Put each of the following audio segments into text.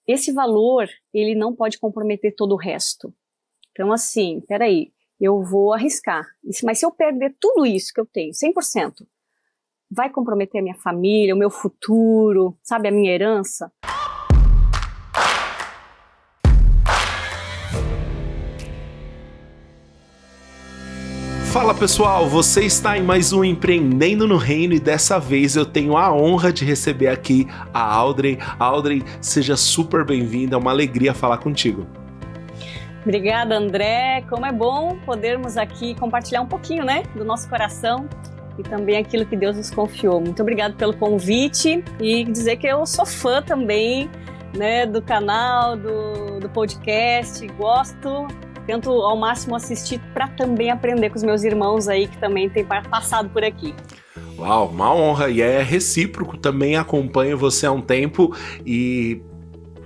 esse valor, ele não pode comprometer todo o resto. Então, assim, peraí, eu vou arriscar. Mas se eu perder tudo isso que eu tenho, 100%, vai comprometer a minha família, o meu futuro, sabe, a minha herança? Fala pessoal, você está em mais um Empreendendo no Reino e dessa vez eu tenho a honra de receber aqui a Audrey. Audrey, seja super bem-vinda, é uma alegria falar contigo. Obrigada, André. Como é bom podermos aqui compartilhar um pouquinho, né, do nosso coração e também aquilo que Deus nos confiou. Muito obrigada pelo convite e dizer que eu sou fã também, né, do canal, do podcast, tento ao máximo assistir para também aprender com os meus irmãos aí que também têm passado por aqui. Uau, uma honra, e é recíproco, também acompanho você há um tempo e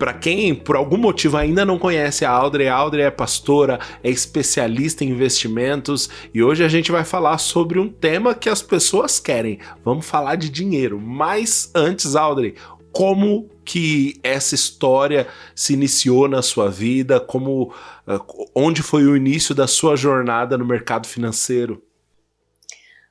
para quem por algum motivo ainda não conhece a Audrey é pastora, é especialista em investimentos e hoje a gente vai falar sobre um tema que as pessoas querem, vamos falar de dinheiro, mas antes, Audrey, como que essa história se iniciou na sua vida? Onde foi o início da sua jornada no mercado financeiro?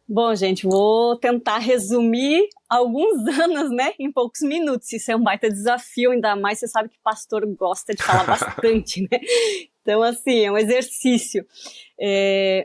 Bom, gente, vou tentar resumir alguns anos, né, em poucos minutos. Isso é um baita desafio, ainda mais você sabe que pastor gosta de falar bastante, né? Então, assim, é um exercício.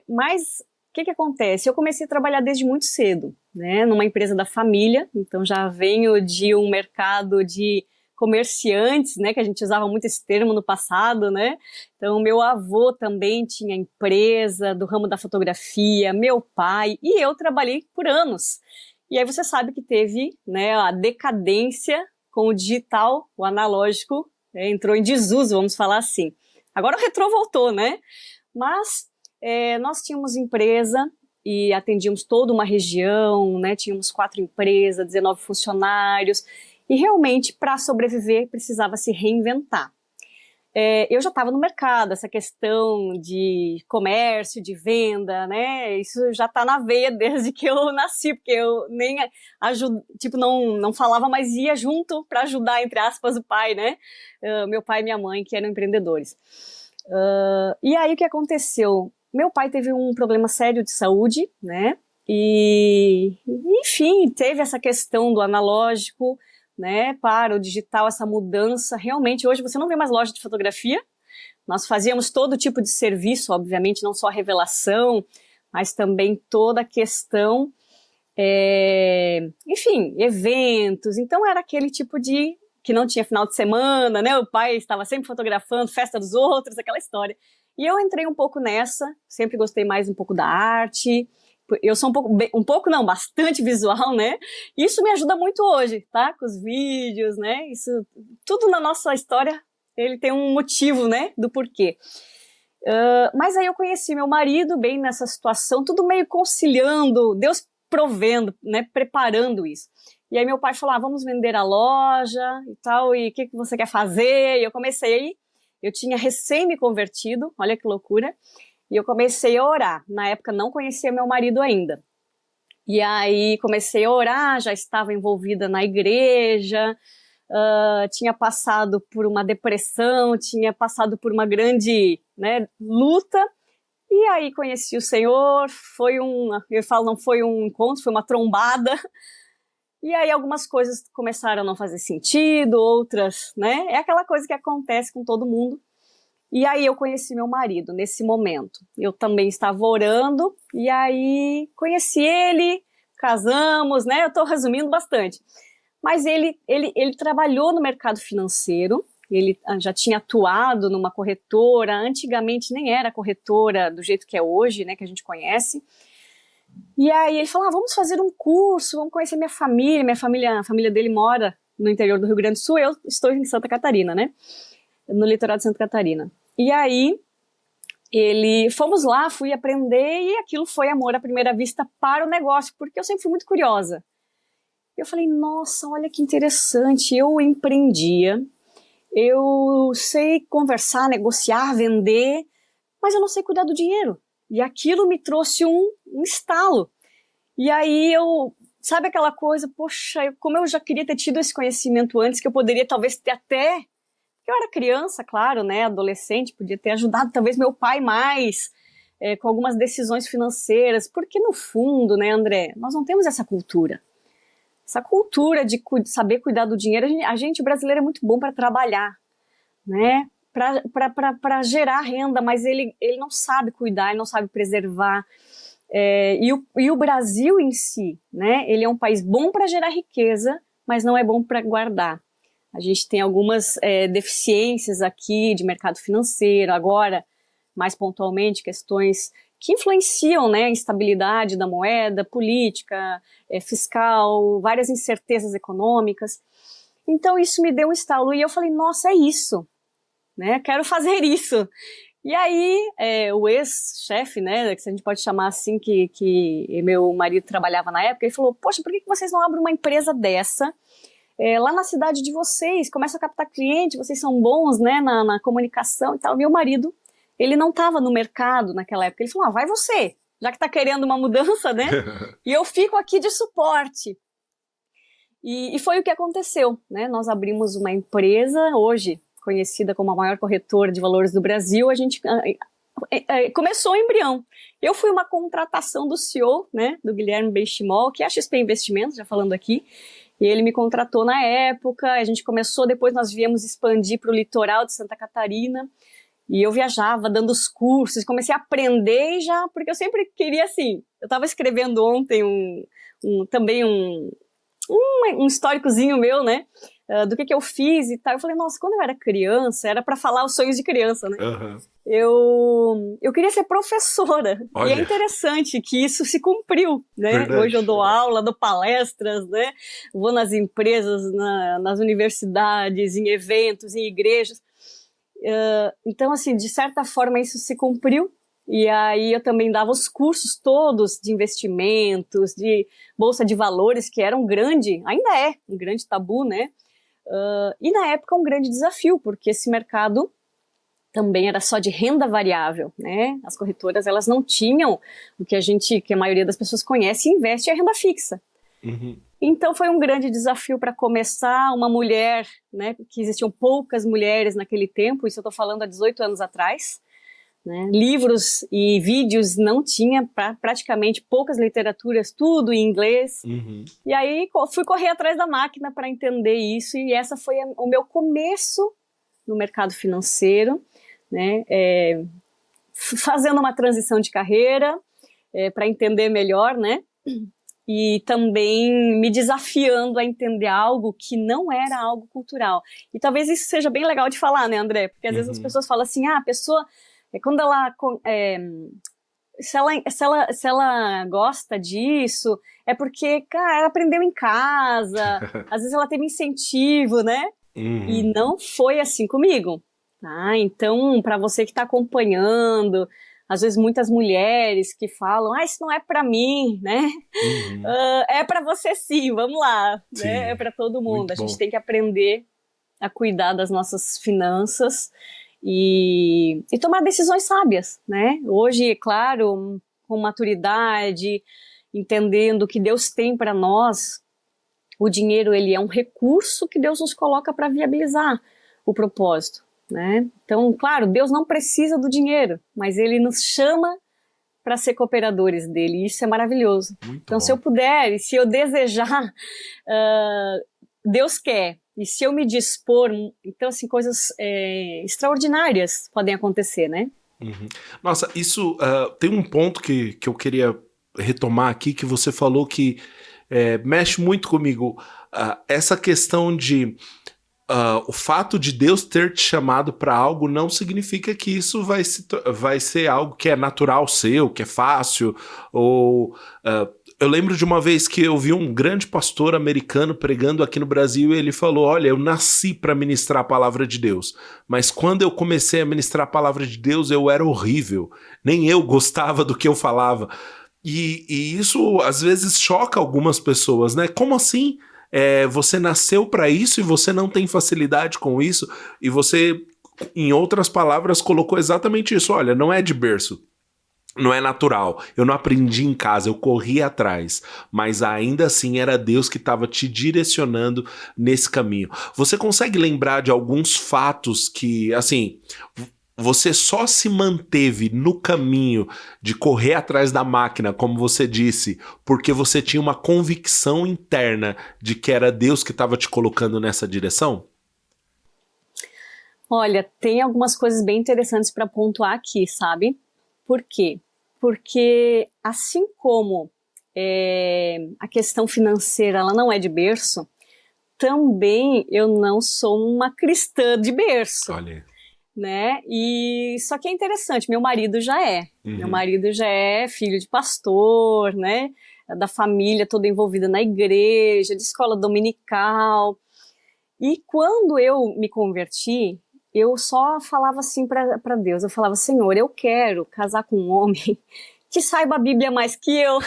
Mas o que acontece? Eu comecei a trabalhar desde muito cedo, né, numa empresa da família, então já venho de um mercado de comerciantes, né, que a gente usava muito esse termo no passado, né, então meu avô também tinha empresa do ramo da fotografia, meu pai, e eu trabalhei por anos, e aí você sabe que teve, né, a decadência com o digital, o analógico, entrou em desuso, vamos falar assim. Agora o retrô voltou, né, mas nós tínhamos empresa e atendíamos toda uma região, né? Tínhamos 4 empresas, 19 funcionários, e realmente para sobreviver precisava se reinventar. Eu já estava no mercado, essa questão de comércio, de venda, né? Isso já está na veia desde que eu nasci, porque eu nem não falava, mas ia junto para ajudar, entre aspas, o pai, né? Meu pai e minha mãe, que eram empreendedores. E aí o que aconteceu? Meu pai teve um problema sério de saúde, né? E, enfim, teve essa questão do analógico, né, para o digital, essa mudança. Realmente, hoje você não vê mais loja de fotografia. Nós fazíamos todo tipo de serviço, obviamente, não só a revelação, mas também toda a questão, enfim, eventos. Então, era aquele tipo de que não tinha final de semana, né? O pai estava sempre fotografando, festa dos outros, aquela história. E eu entrei um pouco nessa, sempre gostei mais um pouco da arte. Eu sou bastante visual, né? Isso me ajuda muito hoje, tá? Com os vídeos, né? Isso, tudo na nossa história, ele tem um motivo, né? Do porquê. Mas aí eu conheci meu marido bem nessa situação, tudo meio conciliando, Deus provendo, né? Preparando isso. E aí meu pai falou, vamos vender a loja e tal, e o que você quer fazer? E eu comecei, eu tinha recém me convertido, olha que loucura, e eu comecei a orar. Na época não conhecia meu marido ainda. E aí comecei a orar, já estava envolvida na igreja, tinha passado por uma depressão, tinha passado por uma grande, né, luta, e aí conheci o Senhor, não foi um encontro, foi uma trombada. E aí algumas coisas começaram a não fazer sentido, outras, né? É aquela coisa que acontece com todo mundo. E aí eu conheci meu marido nesse momento. Eu também estava orando, e aí conheci ele, casamos, né? Eu estou resumindo bastante. Mas ele trabalhou no mercado financeiro, ele já tinha atuado numa corretora, antigamente nem era corretora do jeito que é hoje, né? Que a gente conhece. E aí ele falou, vamos fazer um curso, vamos conhecer minha família, a família dele mora no interior do Rio Grande do Sul, eu estou em Santa Catarina, né, no litoral de Santa Catarina. E aí fomos lá, fui aprender e aquilo foi amor à primeira vista para o negócio, porque eu sempre fui muito curiosa. Eu falei, nossa, olha que interessante, eu empreendia, eu sei conversar, negociar, vender, mas eu não sei cuidar do dinheiro. E aquilo me trouxe um estalo. E aí sabe aquela coisa, poxa, como eu já queria ter tido esse conhecimento antes, que eu poderia talvez ter até porque eu era criança, claro, né, adolescente, podia ter ajudado talvez meu pai mais com algumas decisões financeiras, porque no fundo, né, André, nós não temos essa cultura. Essa cultura de saber cuidar do dinheiro, a gente brasileiro é muito bom para trabalhar, né, para gerar renda, mas ele não sabe cuidar, ele não sabe preservar. E o Brasil em si, né, ele é um país bom para gerar riqueza, mas não é bom para guardar. A gente tem algumas deficiências aqui de mercado financeiro, agora, mais pontualmente, questões que influenciam, né, a instabilidade da moeda, política, fiscal, várias incertezas econômicas. Então isso me deu um estalo e eu falei, nossa, é isso, né, quero fazer isso. E aí o ex-chefe, né, que a gente pode chamar assim, que meu marido trabalhava na época, ele falou, poxa, por que vocês não abrem uma empresa dessa lá na cidade de vocês, começa a captar cliente, vocês são bons, né, na comunicação e tal. Meu marido, ele não estava no mercado naquela época, ele falou, vai você, já que está querendo uma mudança, né, e eu fico aqui de suporte. E foi o que aconteceu, né, nós abrimos uma empresa, hoje conhecida como a maior corretora de valores do Brasil, a gente começou o embrião. Eu fui uma contratação do CEO, né, do Guilherme Benchimol, que é a XP Investimentos, já falando aqui, e ele me contratou na época, a gente começou, depois nós viemos expandir para o litoral de Santa Catarina, e eu viajava dando os cursos, comecei a aprender já, porque eu sempre queria assim, eu estava escrevendo ontem também um históricozinho meu, né, do que eu fiz e tal, eu falei, nossa, quando eu era criança, era para falar os sonhos de criança, né, eu queria ser professora. Olha. E é interessante que isso se cumpriu, né? Verdade. Hoje eu dou aula, dou palestras, né? Vou nas empresas, nas universidades, em eventos, em igrejas. Então, assim, de certa forma isso se cumpriu. E aí eu também dava os cursos todos de investimentos, de bolsa de valores, que era ainda é um grande tabu, né? E na época um grande desafio, porque esse mercado também era só de renda variável, né? As corretoras, elas não tinham o que a maioria das pessoas conhece e investe, é a renda fixa. Uhum. Então foi um grande desafio para começar, uma mulher, né? Que existiam poucas mulheres naquele tempo, isso eu estou falando há 18 anos atrás, né? Livros e vídeos não tinha, praticamente poucas literaturas, tudo em inglês. Uhum. E aí fui correr atrás da máquina para entender isso, e essa foi o meu começo no mercado financeiro, né, fazendo uma transição de carreira para entender melhor, né, e também me desafiando a entender algo que não era algo cultural. E talvez isso seja bem legal de falar, né, André? Porque às vezes as pessoas falam assim, a pessoa, quando ela... Se ela gosta disso, é porque, cara, ela aprendeu em casa, às vezes ela teve incentivo, né? Uhum. E não foi assim comigo, tá? Então, para você que está acompanhando, às vezes muitas mulheres que falam, isso não é para mim, né? Uhum. É para você sim, vamos lá, né? É para todo mundo. A gente tem que aprender a cuidar das nossas finanças e tomar decisões sábias, né? Hoje, claro, com maturidade, entendendo o que Deus tem para nós, o dinheiro, ele é um recurso que Deus nos coloca para viabilizar o propósito, né? Então, claro, Deus não precisa do dinheiro, mas Ele nos chama para ser cooperadores dele, e isso é maravilhoso. Muito então, bom. Se eu puder e se eu desejar, Deus quer. E se eu me dispor, então, assim, coisas extraordinárias podem acontecer, né? Uhum. Nossa, isso tem um ponto que eu queria retomar aqui, que você falou que mexe muito comigo, essa questão de o fato de Deus ter te chamado para algo não significa que isso vai ser algo que é natural seu, que é fácil, ou eu lembro de uma vez que eu vi um grande pastor americano pregando aqui no Brasil e ele falou, olha, eu nasci para ministrar a palavra de Deus, mas quando eu comecei a ministrar a palavra de Deus eu era horrível, nem eu gostava do que eu falava. E isso às vezes choca algumas pessoas, né? Como assim? Você nasceu para isso e você não tem facilidade com isso? E você, em outras palavras, colocou exatamente isso. Olha, não é de berço. não é natural. Eu não aprendi em casa, eu corri atrás. Mas ainda assim era Deus que estava te direcionando nesse caminho. Você consegue lembrar de alguns fatos que, assim, você só se manteve no caminho de correr atrás da máquina, como você disse, porque você tinha uma convicção interna de que era Deus que estava te colocando nessa direção? Olha, tem algumas coisas bem interessantes para pontuar aqui, sabe? Por quê? Porque assim como a questão financeira ela não é de berço, também eu não sou uma cristã de berço. Olha. Né? E só que é interessante, meu marido já é. Uhum. Meu marido já é filho de pastor, né? Da família toda envolvida na igreja, de escola dominical. E quando eu me converti, eu só falava assim para Deus, eu falava, Senhor, eu quero casar com um homem que saiba a Bíblia mais que eu.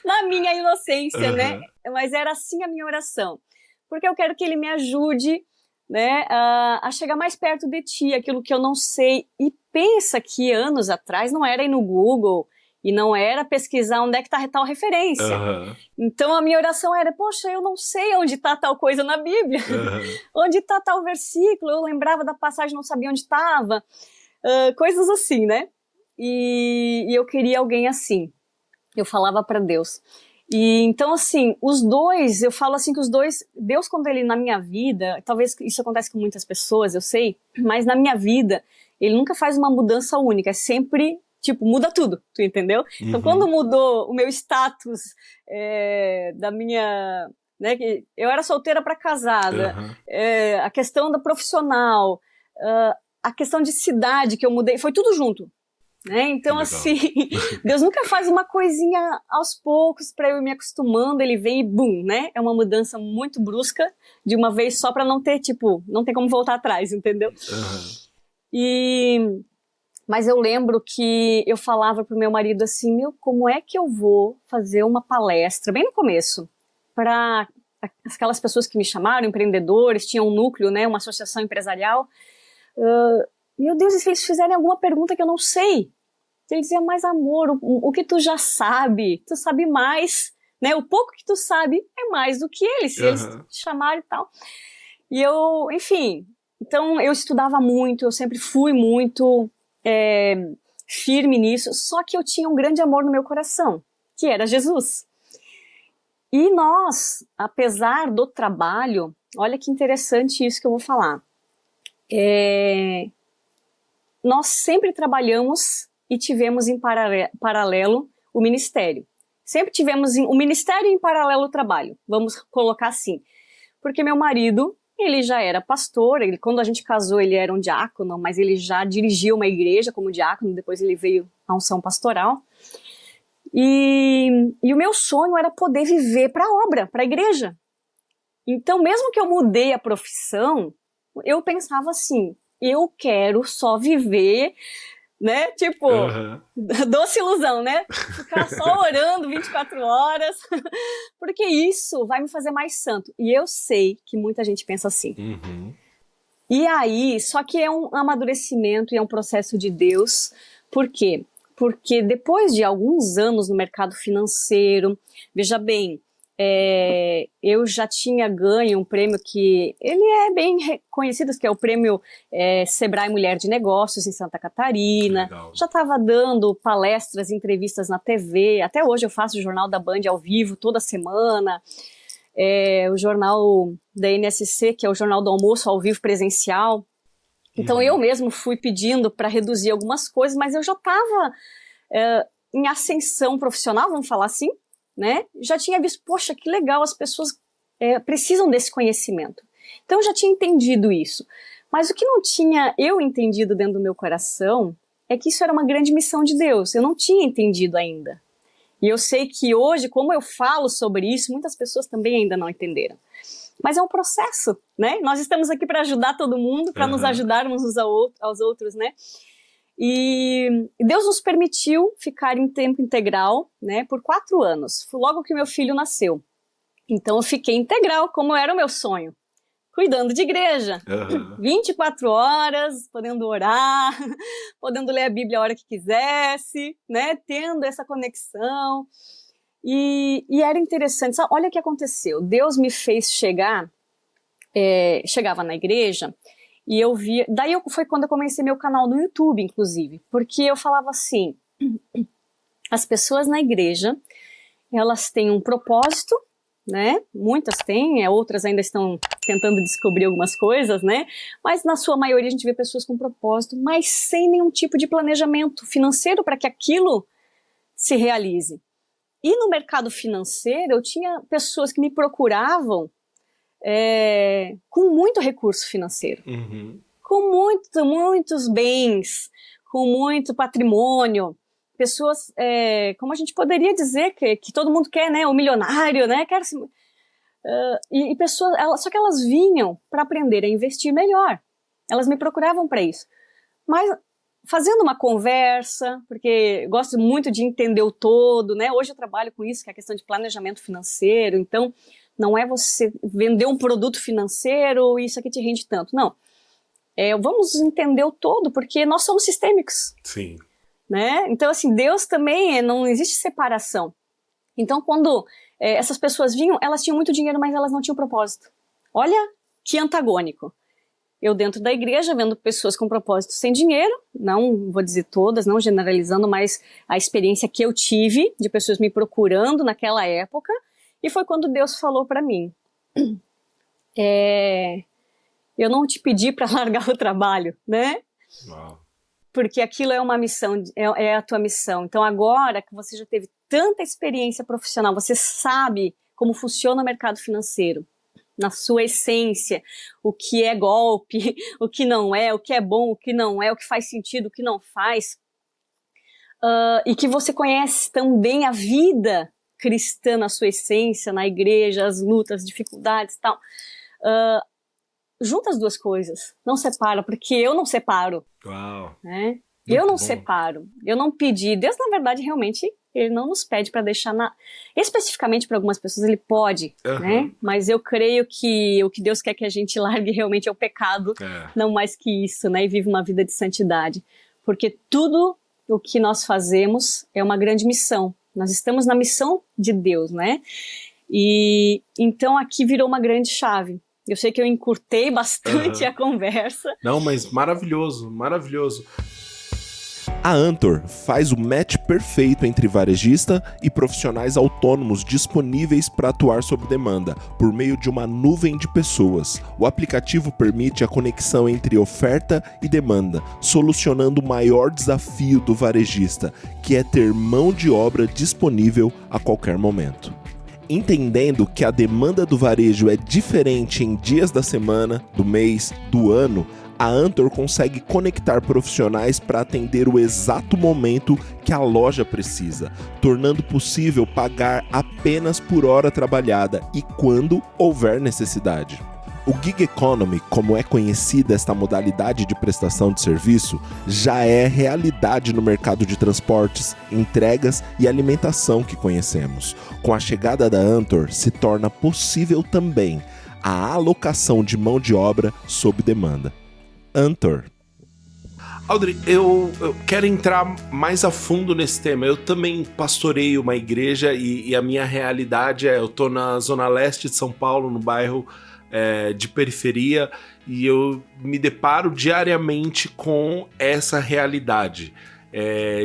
Na minha inocência, né? Mas era assim a minha oração. Porque eu quero que ele me ajude, né, a chegar mais perto de ti, aquilo que eu não sei. E pensa que anos atrás não era ir no Google e não era pesquisar onde é que está tal referência. Então a minha oração era, poxa, eu não sei onde está tal coisa na Bíblia, onde está tal versículo, eu lembrava da passagem, não sabia onde estava, coisas assim, né? E eu queria alguém assim, eu falava para Deus. E então, assim, os dois, eu falo assim que os dois, Deus quando ele na minha vida, talvez isso acontece com muitas pessoas, eu sei, mas na minha vida, ele nunca faz uma mudança única, é sempre, tipo, muda tudo, tu entendeu? Então, quando mudou o meu status da minha, né, que eu era solteira para casada, a questão da profissional, a questão de cidade que eu mudei, foi tudo junto. Né? Então, assim, Deus nunca faz uma coisinha aos poucos para eu ir me acostumando, ele vem e bum, né? É uma mudança muito brusca de uma vez só para não ter, tipo, não tem como voltar atrás, entendeu? Mas eu lembro que eu falava pro meu marido assim, como é que eu vou fazer uma palestra, bem no começo, para aquelas pessoas que me chamaram, empreendedores, tinha um núcleo, né, uma associação empresarial, meu Deus, e se eles fizerem alguma pergunta que eu não sei? Ele dizia, mas amor, o que tu já sabe, tu sabe mais, né? O pouco que tu sabe é mais do que eles, se eles te chamarem e tal. E eu, enfim, então eu estudava muito, eu sempre fui muito firme nisso, só que eu tinha um grande amor no meu coração, que era Jesus. E nós, apesar do trabalho, olha que interessante isso que eu vou falar, nós sempre trabalhamos e tivemos em paralelo o ministério. Sempre tivemos o ministério em paralelo o trabalho, vamos colocar assim. Porque meu marido, ele já era pastor, quando a gente casou ele era um diácono, mas ele já dirigia uma igreja como diácono, depois ele veio à unção pastoral. E o meu sonho era poder viver para a obra, para a igreja. Então, mesmo que eu mudei a profissão, eu pensava assim, eu quero só viver, né, tipo, doce ilusão, né, ficar só orando 24 horas, porque isso vai me fazer mais santo, e eu sei que muita gente pensa assim. E aí, só que é um amadurecimento e é um processo de Deus, por quê? Porque depois de alguns anos no mercado financeiro, veja bem, eu já tinha ganho um prêmio que ele é bem reconhecido, que é o prêmio Sebrae Mulher de Negócios em Santa Catarina. Legal. Já estava dando palestras, entrevistas na TV, até hoje eu faço o Jornal da Band ao vivo toda semana, o jornal da NSC, que é o Jornal do Almoço ao vivo presencial. Então eu mesmo fui pedindo para reduzir algumas coisas, mas eu já estava em ascensão profissional, vamos falar assim, né? Já tinha visto, poxa, que legal, as pessoas precisam desse conhecimento. Então eu já tinha entendido isso. Mas o que não tinha eu entendido dentro do meu coração é que isso era uma grande missão de Deus. Eu não tinha entendido ainda. E eu sei que hoje, como eu falo sobre isso, muitas pessoas também ainda não entenderam. Mas é um processo, né? Nós estamos aqui para ajudar todo mundo, para nos ajudarmos uns aos outros, né? E Deus nos permitiu ficar em tempo integral, né, por 4 anos, logo que meu filho nasceu. Então eu fiquei integral, como era o meu sonho. cuidando de igreja. Uhum. 24 horas, podendo orar, podendo ler a Bíblia a hora que quisesse, né? Tendo essa conexão. E era interessante. Sabe? Olha o que aconteceu. Deus me fez chegava na igreja e eu via... Foi quando eu comecei meu canal no YouTube, inclusive. Porque eu falava assim, as pessoas na igreja, elas têm um propósito, né? Muitas têm, outras ainda estão tentando descobrir algumas coisas, né? Mas na sua maioria a gente vê pessoas com propósito, mas sem nenhum tipo de planejamento financeiro para que aquilo se realize. E no mercado financeiro eu tinha pessoas que me procuravam com muito recurso financeiro, com muitos bens, com muito patrimônio. Pessoas, como a gente poderia dizer que todo mundo quer, né, o milionário, né, e pessoas, só que elas vinham para aprender a investir melhor. Elas me procuravam para isso. Mas fazendo uma conversa, porque gosto muito de entender o todo, né? Hoje eu trabalho com isso, que é a questão de planejamento financeiro. Então, não é você vender um produto financeiro e isso aqui te rende tanto. Não. Vamos entender o todo, porque nós somos sistêmicos. Sim. Né? Então, assim, Deus também, não existe separação. Então, quando essas pessoas vinham, elas tinham muito dinheiro, mas elas não tinham propósito. Olha que antagônico. Eu dentro da igreja, vendo pessoas com propósito sem dinheiro, não vou dizer todas, não generalizando, mas a experiência que eu tive de pessoas me procurando naquela época, e foi quando Deus falou para mim, eu não te pedi para largar o trabalho, né? Uau. Porque aquilo é uma missão, é a tua missão. Então agora que você já teve tanta experiência profissional, você sabe como funciona o mercado financeiro, na sua essência, o que é golpe, o que não é, o que é bom, o que não é, o que faz sentido, o que não faz, e que você conhece também a vida cristã na sua essência, na igreja, as lutas, as dificuldades e tal. Junta as duas coisas, não separa, porque eu não separo. Uau. Né? Eu não separo, eu não pedi. Deus, na verdade, realmente, ele não nos pede para deixar especificamente para algumas pessoas, ele pode, né? Mas eu creio que o que Deus quer que a gente largue realmente é o pecado, não mais que isso, né? E vive uma vida de santidade. Porque tudo o que nós fazemos é uma grande missão. Nós estamos na missão de Deus, né? E então aqui virou uma grande chave. Eu sei que eu encurtei bastante a conversa. Não, mas maravilhoso, maravilhoso. A Antor faz o match perfeito entre varejista e profissionais autônomos disponíveis para atuar sob demanda, por meio de uma nuvem de pessoas. O aplicativo permite a conexão entre oferta e demanda, solucionando o maior desafio do varejista, que é ter mão de obra disponível a qualquer momento. Entendendo que a demanda do varejo é diferente em dias da semana, do mês, do ano, a Antor consegue conectar profissionais para atender o exato momento que a loja precisa, tornando possível pagar apenas por hora trabalhada e quando houver necessidade. O Gig Economy, como é conhecida esta modalidade de prestação de serviço, já é realidade no mercado de transportes, entregas e alimentação que conhecemos. Com a chegada da Antor, se torna possível também a alocação de mão de obra sob demanda. Antor. Audrey, eu quero entrar mais a fundo nesse tema. Eu também pastoreio uma igreja e a minha realidade eu tô na zona leste de São Paulo, no bairro de periferia, e eu me deparo diariamente com essa realidade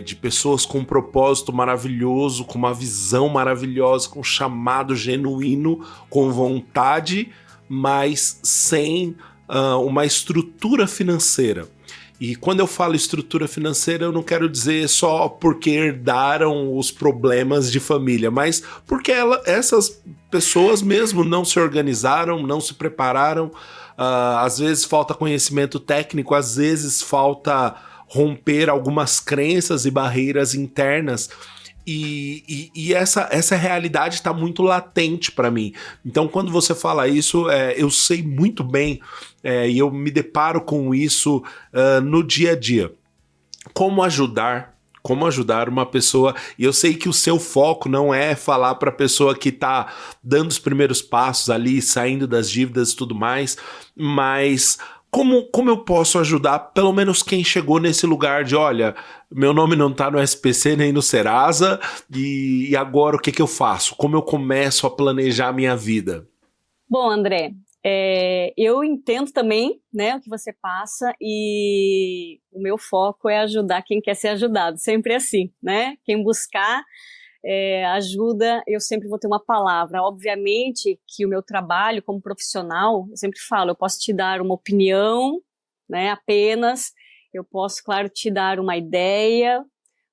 de pessoas com um propósito maravilhoso, com uma visão maravilhosa, com um chamado genuíno, com vontade, mas sem uma estrutura financeira. E quando eu falo estrutura financeira, eu não quero dizer só porque herdaram os problemas de família, mas porque essas pessoas mesmo não se organizaram, não se prepararam. Às vezes falta conhecimento técnico, às vezes falta romper algumas crenças e barreiras internas. E essa realidade está muito latente para mim. Então, quando você fala isso, eu sei muito bem e eu me deparo com isso no dia a dia. Como ajudar, Como ajudar uma pessoa, e eu sei que o seu foco não é falar para a pessoa que está dando os primeiros passos ali, saindo das dívidas e tudo mais, mas como eu posso ajudar pelo menos quem chegou nesse lugar de, olha, meu nome não está no SPC nem no Serasa, e agora o que eu faço? Como eu começo a planejar a minha vida? Bom, André, eu entendo também, né, o que você passa, e o meu foco é ajudar quem quer ser ajudado, sempre assim, né? Quem buscar ajuda, eu sempre vou ter uma palavra. Obviamente que o meu trabalho como profissional, eu sempre falo, eu posso te dar uma opinião, né, apenas, eu posso, claro, te dar uma ideia,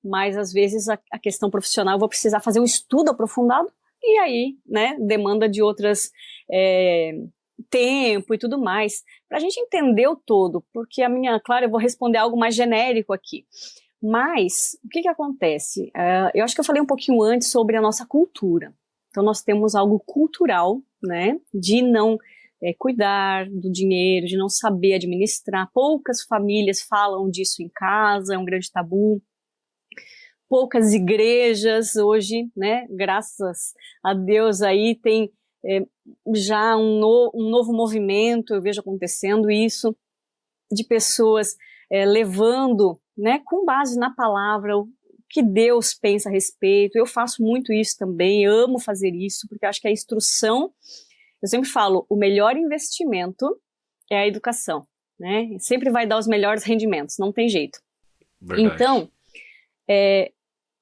mas às vezes a questão profissional eu vou precisar fazer um estudo aprofundado, e aí, né, demanda de outras tempo e tudo mais, para a gente entender o todo, porque claro, eu vou responder algo mais genérico aqui, mas o que acontece? Eu acho que eu falei um pouquinho antes sobre a nossa cultura, então nós temos algo cultural, né, de não cuidar do dinheiro, de não saber administrar, poucas famílias falam disso em casa, é um grande tabu, poucas igrejas hoje, né, graças a Deus aí tem já um novo movimento, eu vejo acontecendo isso, de pessoas levando, né, com base na palavra, o que Deus pensa a respeito. Eu faço muito isso também, amo fazer isso, porque eu acho que a instrução, eu sempre falo, o melhor investimento é a educação, né, sempre vai dar os melhores rendimentos, não tem jeito. Verdade. Então,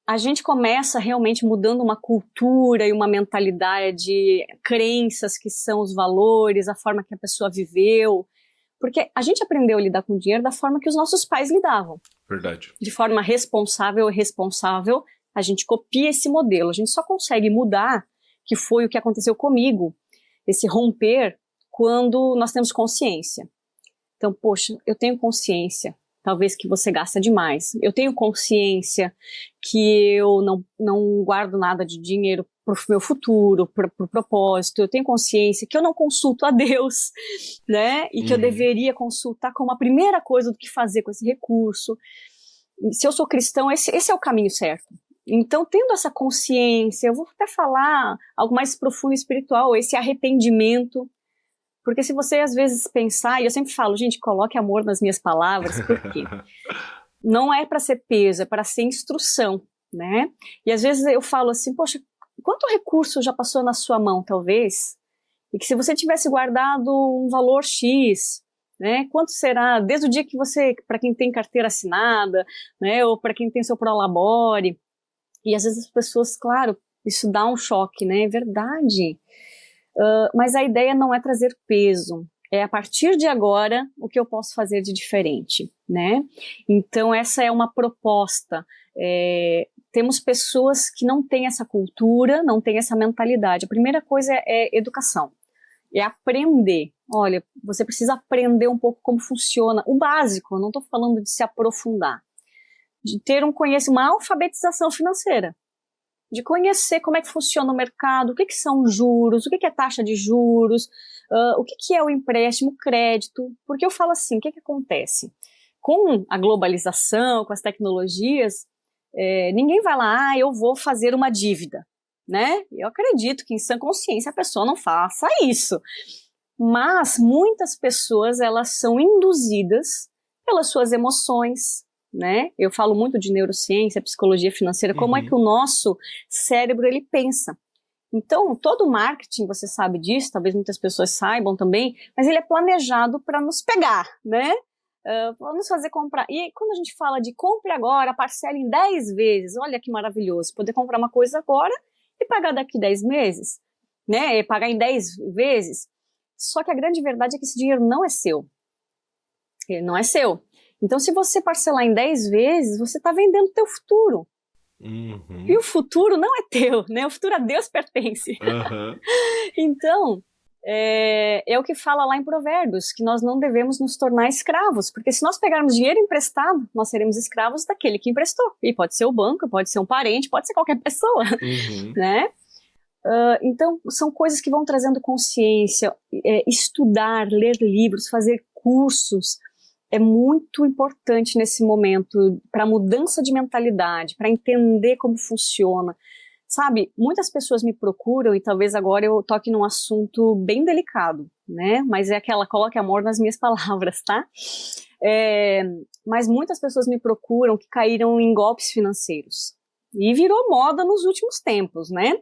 a gente começa realmente mudando uma cultura e uma mentalidade, crenças que são os valores, a forma que a pessoa viveu, porque a gente aprendeu a lidar com o dinheiro da forma que os nossos pais lidavam. Verdade. De forma responsável e responsável, a gente copia esse modelo, a gente só consegue mudar, que foi o que aconteceu comigo, esse romper, quando nós temos consciência. Então, poxa, eu tenho consciência, talvez que você gasta demais. Eu tenho consciência que eu não guardo nada de dinheiro para o meu futuro, para o propósito. Eu tenho consciência que eu não consulto a Deus, né? E que eu deveria consultar como a primeira coisa do que fazer com esse recurso. Se eu sou cristão, esse é o caminho certo. Então, tendo essa consciência, eu vou até falar algo mais profundo e espiritual, esse arrependimento. Porque se você às vezes pensar, e eu sempre falo, gente, coloque amor nas minhas palavras, porque não é para ser peso, é para ser instrução, né? E às vezes eu falo assim, poxa, quanto recurso já passou na sua mão, talvez? E que se você tivesse guardado um valor X, né? Quanto será? Desde o dia que você, para quem tem carteira assinada, né? Ou para quem tem seu Prolabore. E às vezes as pessoas, claro, isso dá um choque, né? É verdade. Mas a ideia não é trazer peso, é a partir de agora o que eu posso fazer de diferente, né? Então essa é uma proposta. Temos pessoas que não têm essa cultura, não têm essa mentalidade. A primeira coisa é educação, é aprender. Olha, você precisa aprender um pouco como funciona, o básico, eu não estou falando de se aprofundar, de ter uma alfabetização financeira, de conhecer como é que funciona o mercado, o que são juros, o que é taxa de juros, o que é o empréstimo, crédito, porque eu falo assim, o que acontece? Com a globalização, com as tecnologias, ninguém vai lá, eu vou fazer uma dívida, né? Eu acredito que em sã consciência a pessoa não faça isso, mas muitas pessoas, elas são induzidas pelas suas emoções, né? Eu falo muito de neurociência, psicologia financeira, como é que o nosso cérebro ele pensa. Então, todo marketing, você sabe disso, talvez muitas pessoas saibam também, mas ele é planejado para nos pegar, né? Para nos fazer comprar. E quando a gente fala de compre agora, parcela em 10 vezes, olha que maravilhoso, poder comprar uma coisa agora e pagar daqui 10 meses, né? Pagar em 10 vezes. Só que a grande verdade é que esse dinheiro não é seu. Ele não é seu. Então, se você parcelar em 10 vezes, você está vendendo o teu futuro. E o futuro não é teu, né? O futuro a Deus pertence. Então, é o que fala lá em Provérbios, que nós não devemos nos tornar escravos, porque se nós pegarmos dinheiro emprestado, nós seremos escravos daquele que emprestou. E pode ser o banco, pode ser um parente, pode ser qualquer pessoa, né? Então, são coisas que vão trazendo consciência, estudar, ler livros, fazer cursos, é muito importante nesse momento para mudança de mentalidade, para entender como funciona. Sabe, muitas pessoas me procuram e talvez agora eu toque num assunto bem delicado, né? Mas é aquela, coloque amor nas minhas palavras, tá? Mas muitas pessoas me procuram que caíram em golpes financeiros. E virou moda nos últimos tempos, né?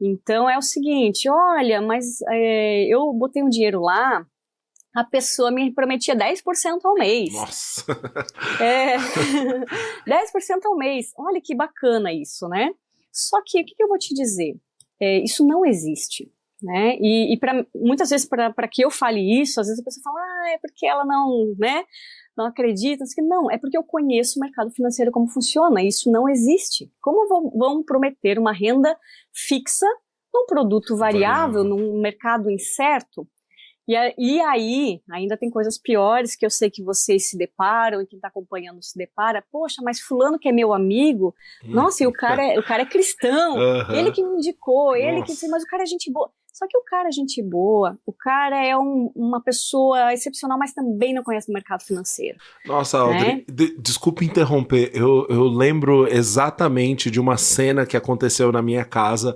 Então é o seguinte, olha, mas eu botei um dinheiro lá, a pessoa me prometia 10% ao mês. Nossa! 10% ao mês. Olha que bacana isso, né? Só que, o que eu vou te dizer? Isso não existe, né? E muitas vezes, para que eu fale isso, às vezes a pessoa fala, é porque ela não, né, não acredita. Não, é porque eu conheço o mercado financeiro, como funciona. Isso não existe. Como vão prometer uma renda fixa num produto variável, num mercado incerto? E aí, ainda tem coisas piores que eu sei que vocês se deparam e quem está acompanhando se depara. Poxa, mas fulano que é meu amigo, nossa, e o cara é cristão, ele que me indicou, ele que... Mas o cara é gente boa. Só que o cara é gente boa, o cara é uma pessoa excepcional, mas também não conhece o mercado financeiro. Nossa, Audrey, desculpa interromper, eu lembro exatamente de uma cena que aconteceu na minha casa.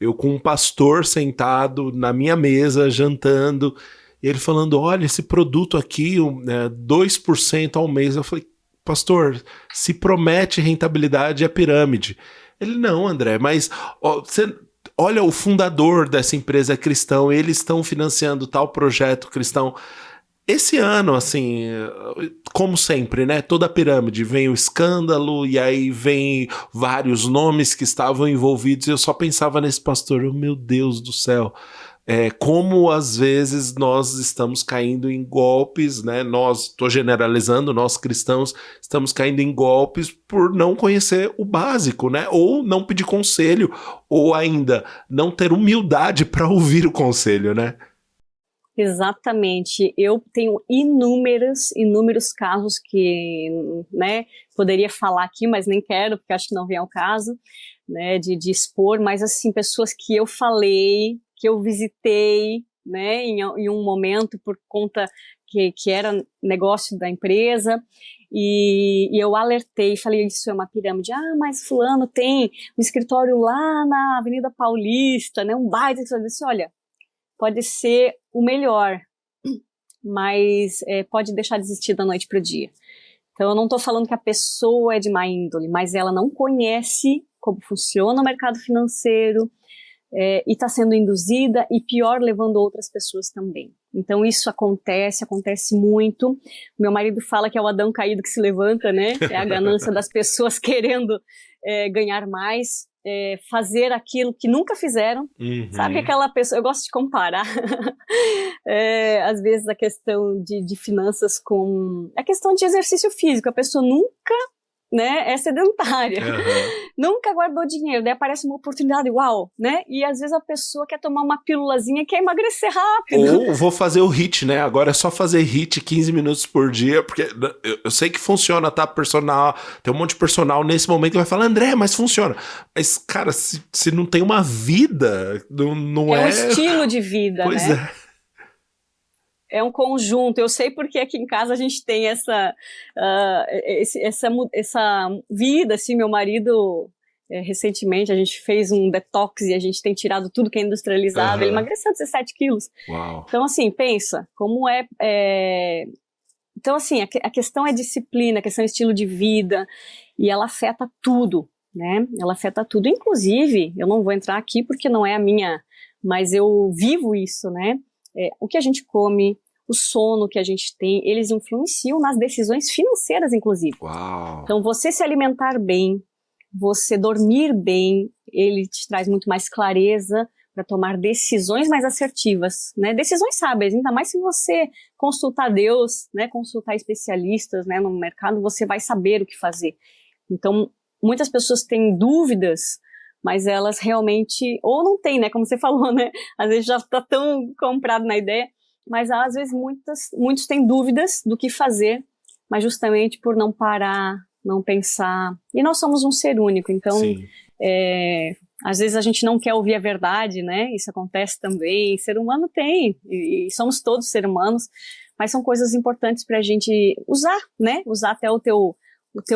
Eu com um pastor sentado na minha mesa, jantando, e ele falando, olha, esse produto aqui, 2% ao mês. Eu falei, pastor, se promete rentabilidade é pirâmide. Ele, não, André, mas olha, o fundador dessa empresa é cristão, eles estão financiando tal projeto cristão. Esse ano, assim, como sempre, né, toda a pirâmide, vem o escândalo e aí vem vários nomes que estavam envolvidos e eu só pensava nesse pastor, meu Deus do céu, como às vezes nós estamos caindo em golpes, né, estou generalizando, nós cristãos estamos caindo em golpes por não conhecer o básico, né, ou não pedir conselho, ou ainda não ter humildade para ouvir o conselho, né. Exatamente, eu tenho inúmeros casos que, né, poderia falar aqui, mas nem quero, porque acho que não vem ao caso, né, de expor, mas assim, pessoas que eu falei, que eu visitei, né, em um momento por conta que era negócio da empresa, e eu alertei, falei, isso é uma pirâmide, mas fulano tem um escritório lá na Avenida Paulista, né, um baita, eu disse, olha, pode ser o melhor, mas pode deixar de existir da noite para o dia. Então eu não estou falando que a pessoa é de má índole, mas ela não conhece como funciona o mercado financeiro e está sendo induzida e pior, levando outras pessoas também. Então isso acontece muito. Meu marido fala que é o Adão caído que se levanta, né? É a ganância das pessoas querendo ganhar mais. Fazer aquilo que nunca fizeram, sabe aquela pessoa, eu gosto de comparar às vezes a questão de finanças com a questão de exercício físico, a pessoa nunca, né, é sedentária, nunca guardou dinheiro, daí aparece uma oportunidade, uau, né, e às vezes a pessoa quer tomar uma pílulazinha, quer emagrecer rápido. Ou vou fazer o HIIT, né, agora é só fazer HIIT 15 minutos por dia, porque eu sei que funciona, tá, personal, tem um monte de personal nesse momento que vai falar, André, mas funciona, mas cara, se não tem uma vida, não é... É um estilo de vida, pois né? É um conjunto, eu sei porque aqui em casa a gente tem essa vida, assim, meu marido, recentemente a gente fez um detox e a gente tem tirado tudo que é industrializado, ele emagreceu 17 quilos. Uau. Então, assim, pensa, como Então, assim, a questão é disciplina, a questão é estilo de vida, e ela afeta tudo, né? Ela afeta tudo, inclusive, eu não vou entrar aqui porque não é a minha, mas eu vivo isso, né? O que a gente come, o sono que a gente tem, eles influenciam nas decisões financeiras, inclusive. Uau. Então, você se alimentar bem, você dormir bem, ele te traz muito mais clareza para tomar decisões mais assertivas, né? Decisões sábias, ainda mais se você consultar Deus, né? Consultar especialistas, né? No mercado, você vai saber o que fazer. Então, muitas pessoas têm dúvidas, mas elas realmente, ou não têm, né, como você falou, né, às vezes já está tão comprado na ideia, mas às vezes muitos têm dúvidas do que fazer, mas justamente por não parar, não pensar, e nós somos um ser único, então, às vezes a gente não quer ouvir a verdade, né, isso acontece também, ser humano tem, e somos todos seres humanos, mas são coisas importantes para a gente usar, né? Usar até o teu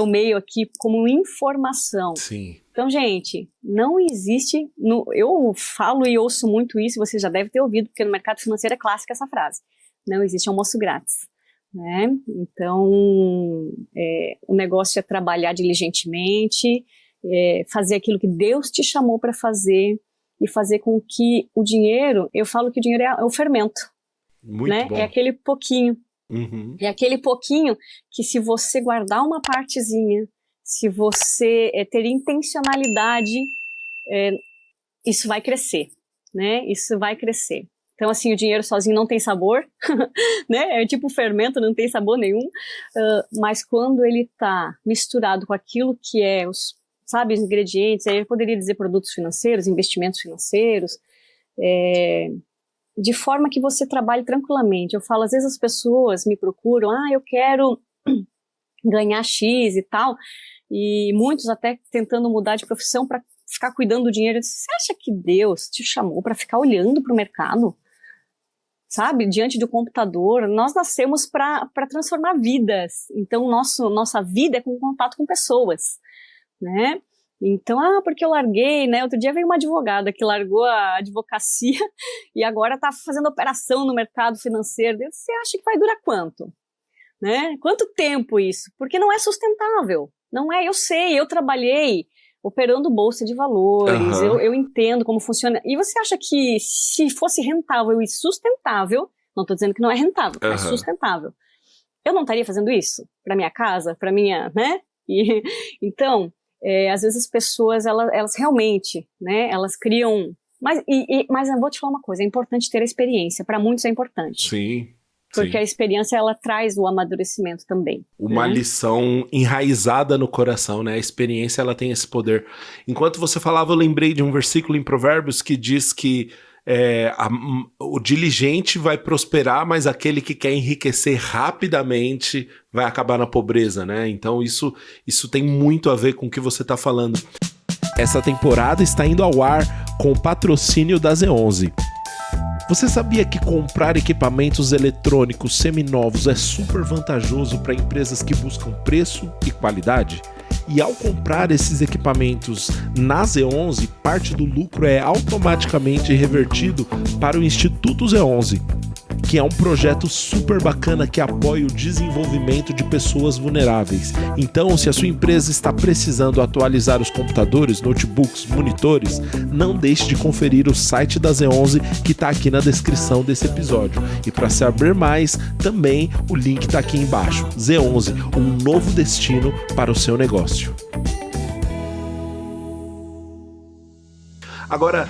meio aqui como informação. Sim. Então, gente, não existe... eu falo e ouço muito isso, você já deve ter ouvido, porque no mercado financeiro é clássica essa frase. Não existe almoço grátis. Né? Então, o negócio é trabalhar diligentemente, fazer aquilo que Deus te chamou para fazer e fazer com que o dinheiro... Eu falo que o dinheiro é o fermento. Muito né? bom. É aquele pouquinho. Uhum. É aquele pouquinho que, se você guardar uma partezinha, se você ter intencionalidade, isso vai crescer, né? Isso vai crescer. Então, assim, o dinheiro sozinho não tem sabor, né? É tipo fermento, não tem sabor nenhum. Mas quando ele está misturado com aquilo que é os ingredientes, aí eu poderia dizer produtos financeiros, investimentos financeiros, de forma que você trabalhe tranquilamente. Eu falo, às vezes as pessoas me procuram, eu quero ganhar X e tal, e muitos até tentando mudar de profissão para ficar cuidando do dinheiro. Você acha que Deus te chamou para ficar olhando para o mercado? Sabe? Diante do computador, nós nascemos para transformar vidas. Então, nossa vida é com contato com pessoas, né? Então, porque eu larguei, né? Outro dia veio uma advogada que largou a advocacia e agora está fazendo operação no mercado financeiro. Você acha que vai durar quanto? Né? Quanto tempo isso? Porque não é sustentável. Não é, eu sei, eu trabalhei operando bolsa de valores, eu entendo como funciona. E você acha que se fosse rentável e sustentável, não estou dizendo que não é rentável, é sustentável, eu não estaria fazendo isso para minha casa, para minha, né? Então, às vezes as pessoas, elas realmente, né, elas criam... Mas eu vou te falar uma coisa, é importante ter a experiência, para muitos é importante. Sim. Porque a experiência, ela traz o amadurecimento também. Uma lição enraizada no coração, né? A experiência, ela tem esse poder. Enquanto você falava, eu lembrei de um versículo em Provérbios que diz que o diligente vai prosperar, mas aquele que quer enriquecer rapidamente vai acabar na pobreza, né? Então isso tem muito a ver com o que você está falando. Essa temporada está indo ao ar com o patrocínio da Z11. Você sabia que comprar equipamentos eletrônicos seminovos é super vantajoso para empresas que buscam preço e qualidade? E ao comprar esses equipamentos na Z11, parte do lucro é automaticamente revertido para o Instituto Z11, que é um projeto super bacana que apoia o desenvolvimento de pessoas vulneráveis. Então, se a sua empresa está precisando atualizar os computadores, notebooks, monitores, não deixe de conferir o site da Z11 que está aqui na descrição desse episódio. E para saber mais, também o link está aqui embaixo. Z11, um novo destino para o seu negócio. Agora,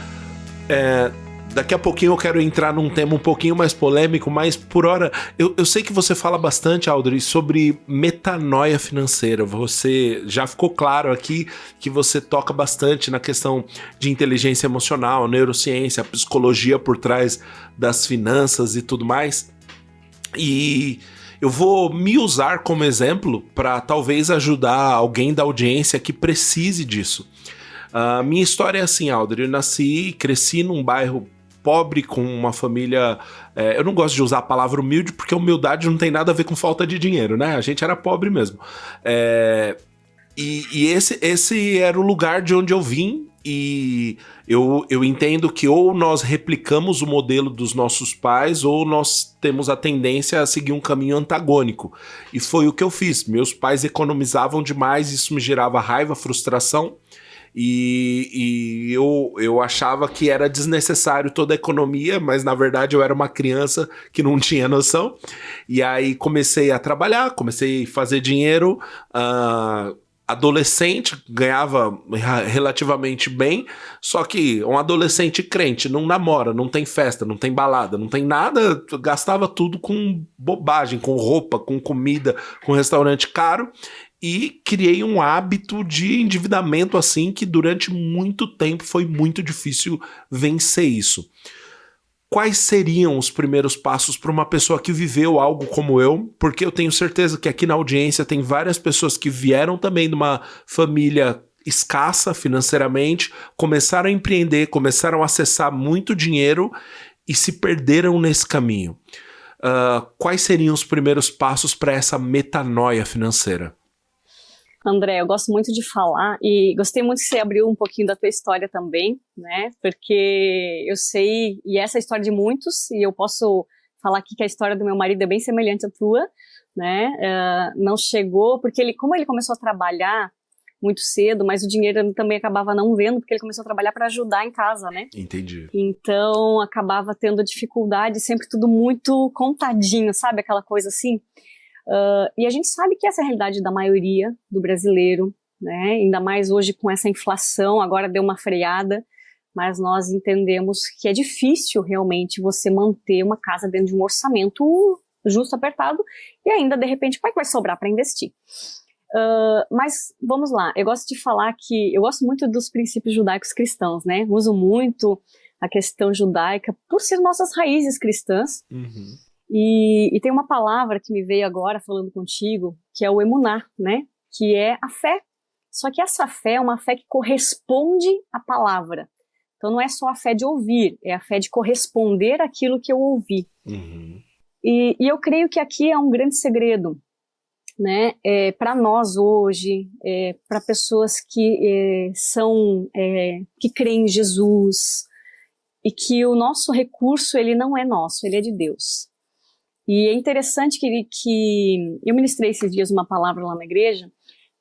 daqui a pouquinho eu quero entrar num tema um pouquinho mais polêmico, mas por hora, eu sei que você fala bastante, Audrey, sobre metanoia financeira. Você já ficou claro aqui que você toca bastante na questão de inteligência emocional, neurociência, a psicologia por trás das finanças e tudo mais. E eu vou me usar como exemplo para talvez ajudar alguém da audiência que precise disso. A minha história é assim, Audrey, eu nasci e cresci num bairro pobre, com uma família... eu não gosto de usar a palavra humilde, porque humildade não tem nada a ver com falta de dinheiro, né? A gente era pobre mesmo. E esse era o lugar de onde eu vim, e eu entendo que ou nós replicamos o modelo dos nossos pais, ou nós temos a tendência a seguir um caminho antagônico. E foi o que eu fiz. Meus pais economizavam demais, isso me gerava raiva, frustração, e eu achava que era desnecessário toda a economia, mas na verdade eu era uma criança que não tinha noção. E aí comecei a trabalhar, comecei a fazer dinheiro. Adolescente, ganhava relativamente bem, só que um adolescente crente não namora, não tem festa, não tem balada, não tem nada, gastava tudo com bobagem, com roupa, com comida, com restaurante caro. E criei um hábito de endividamento assim que durante muito tempo foi muito difícil vencer isso. Quais seriam os primeiros passos para uma pessoa que viveu algo como eu? Porque eu tenho certeza que aqui na audiência tem várias pessoas que vieram também de uma família escassa financeiramente, começaram a empreender, começaram a acessar muito dinheiro e se perderam nesse caminho. quais seriam os primeiros passos para essa metanoia financeira? André, eu gosto muito de falar e gostei muito que você abriu um pouquinho da tua história também, né? Porque eu sei, e essa é a história de muitos, e eu posso falar aqui que a história do meu marido é bem semelhante à tua, né? Não chegou, porque como ele começou a trabalhar muito cedo, mas o dinheiro ele também acabava não vendo, porque ele começou a trabalhar para ajudar em casa, né? Entendi. Então, acabava tendo dificuldade, sempre tudo muito contadinho, sabe? Aquela coisa assim. E a gente sabe que essa é a realidade da maioria do brasileiro, né? Ainda mais hoje com essa inflação, agora deu uma freada, mas nós entendemos que é difícil realmente você manter uma casa dentro de um orçamento justo, apertado, e ainda, de repente, como é que vai sobrar para investir? Mas vamos lá, eu gosto de falar que eu gosto muito dos princípios judaicos cristãos, né? Uso muito a questão judaica por ser nossas raízes cristãs. Uhum. E tem uma palavra que me veio agora falando contigo, que é o emuná, né? Que é a fé. Só que essa fé é uma fé que corresponde à palavra. Então não é só a fé de ouvir, é a fé de corresponder àquilo que eu ouvi. Uhum. E eu creio que aqui é um grande segredo, né? Para nós hoje, para pessoas que que creem em Jesus, e que o nosso recurso ele não é nosso, ele é de Deus. E é interessante que eu ministrei esses dias uma palavra lá na igreja,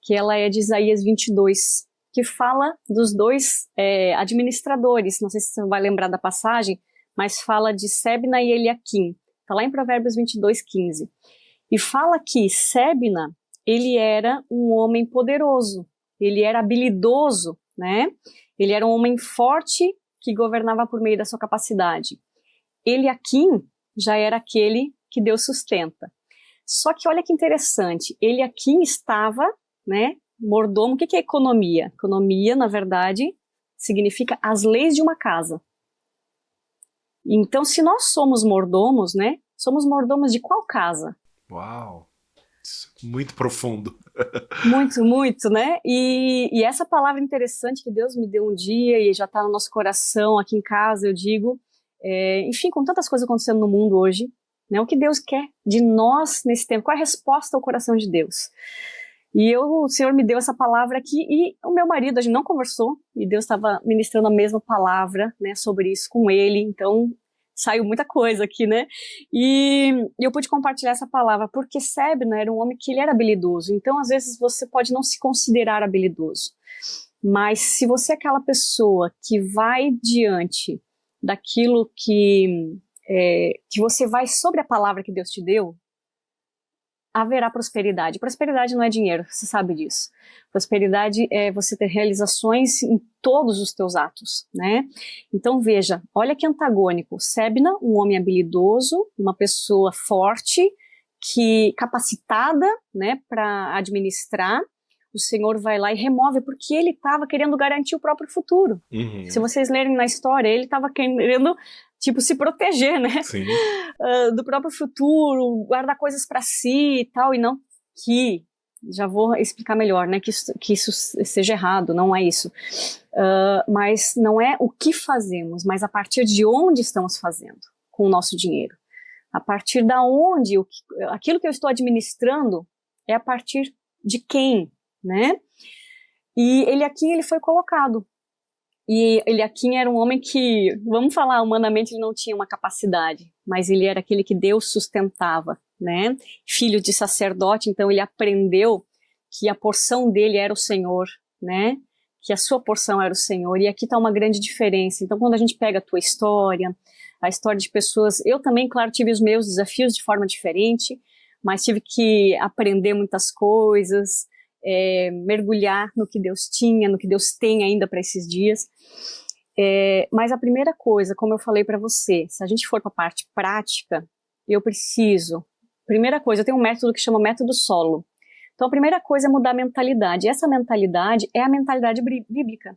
que ela é de Isaías 22, que fala dos dois administradores, não sei se você vai lembrar da passagem, mas fala de Sebna e Eliaquim, está lá em Provérbios 22, 15. E fala que Sebna, ele era um homem poderoso, ele era habilidoso, né? Ele era um homem forte que governava por meio da sua capacidade. Eliaquim já era aquele que Deus sustenta. Só que olha que interessante, Eliaquim estava, né, mordomo. O que é economia? Economia, na verdade, significa as leis de uma casa. Então, se nós somos mordomos, né, somos mordomos de qual casa? Uau! Muito profundo. Muito, muito, né? E essa palavra interessante que Deus me deu um dia e já está no nosso coração, aqui em casa, eu digo, enfim, com tantas coisas acontecendo no mundo hoje, né, o que Deus quer de nós nesse tempo? Qual é a resposta ao coração de Deus? E o Senhor me deu essa palavra aqui, e o meu marido, a gente não conversou, e Deus estava ministrando a mesma palavra, né, sobre isso com ele, então saiu muita coisa aqui, né? E eu pude compartilhar essa palavra, porque Sebna era um homem que ele era habilidoso, então às vezes você pode não se considerar habilidoso, mas se você é aquela pessoa que vai diante daquilo que você vai sobre a palavra que Deus te deu, haverá prosperidade. Prosperidade não é dinheiro, você sabe disso. Prosperidade é você ter realizações em todos os teus atos, né? Então veja, olha que antagônico. Sebna, um homem habilidoso, uma pessoa forte, capacitada, né, para administrar. O Senhor vai lá e remove, porque ele estava querendo garantir o próprio futuro. Uhum. Se vocês lerem na história, ele estava querendo se proteger, né? Sim. Do próprio futuro, guardar coisas para si e tal, e não que, já vou explicar melhor, né, que isso seja errado, não é isso. Mas não é o que fazemos, mas a partir de onde estamos fazendo com o nosso dinheiro. A partir da onde, aquilo que eu estou administrando é a partir de quem, né? E ele foi colocado. E Eliaquim era um homem que, vamos falar, humanamente ele não tinha uma capacidade, mas ele era aquele que Deus sustentava, né? Filho de sacerdote, então ele aprendeu que a porção dele era o Senhor, né? Que a sua porção era o Senhor, e aqui está uma grande diferença. Então quando a gente pega a tua história, a história de pessoas, eu também, claro, tive os meus desafios de forma diferente, mas tive que aprender muitas coisas, mergulhar no que Deus tinha, no que Deus tem ainda para esses dias. Mas a primeira coisa, como eu falei para você, se a gente for para a parte prática, primeira coisa, eu tenho um método que chama método solo. Então a primeira coisa é mudar a mentalidade. Essa mentalidade é a mentalidade bíblica.